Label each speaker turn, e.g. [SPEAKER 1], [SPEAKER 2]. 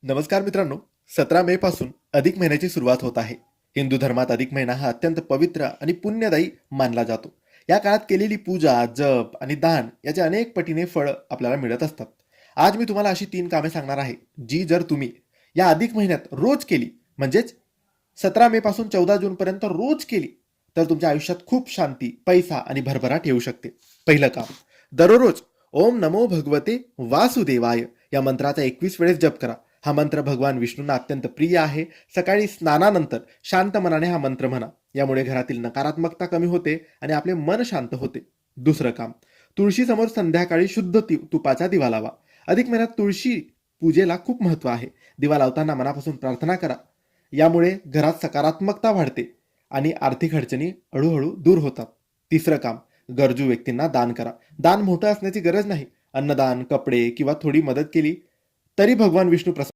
[SPEAKER 1] नमस्कार मित्रांनो. 17 मे पासून अधिक महिन्याची सुरुवात होत आहे. हिंदू धर्मात अधिक महिना हा अत्यंत पवित्र आणि पुण्यदायी मानला जातो. या काळात केलेली पूजा, जप आणि दान याचे अनेक पटीने फळ आपल्याला मिळत असतात. आज मी तुम्हाला अशी 3 कामे सांगणार आहे, जी जर तुम्ही या अधिक महिन्यात रोज केली, म्हणजेच 17 मे पासून 14 जून पर्यंत रोज केली, तर तुमच्या आयुष्यात खूप शांती, पैसा आणि भरभराट येऊ शकते. पहिलं काम, दररोज ओम नमो भगवते वासुदेवाय या मंत्राचा 21 वेळेस जप करा. हा मंत्र भगवान विष्णूंना अत्यंत प्रिय आहे. सकाळी स्नानानंतर शांत मनाने हा मंत्र म्हणा. यामुळे घरातील नकारात्मकता कमी होते आणि आपले मन शांत होते. दुसरं काम, तुळशीसमोर संध्याकाळी शुद्ध तुपाचा दिवा लावा. अधिक महिन्यात तुळशी पूजेला खूप महत्व आहे. दिवा लावताना मनापासून प्रार्थना करा. यामुळे घरात सकारात्मकता वाढते आणि आर्थिक अडचणी हळूहळू दूर होतात. तिसरं काम, गरजू व्यक्तींना दान करा. दान मोठं असण्याची गरज नाही. अन्नदान, कपडे किंवा थोडी मदत केली तरी भगवान विष्णू प्रसन्न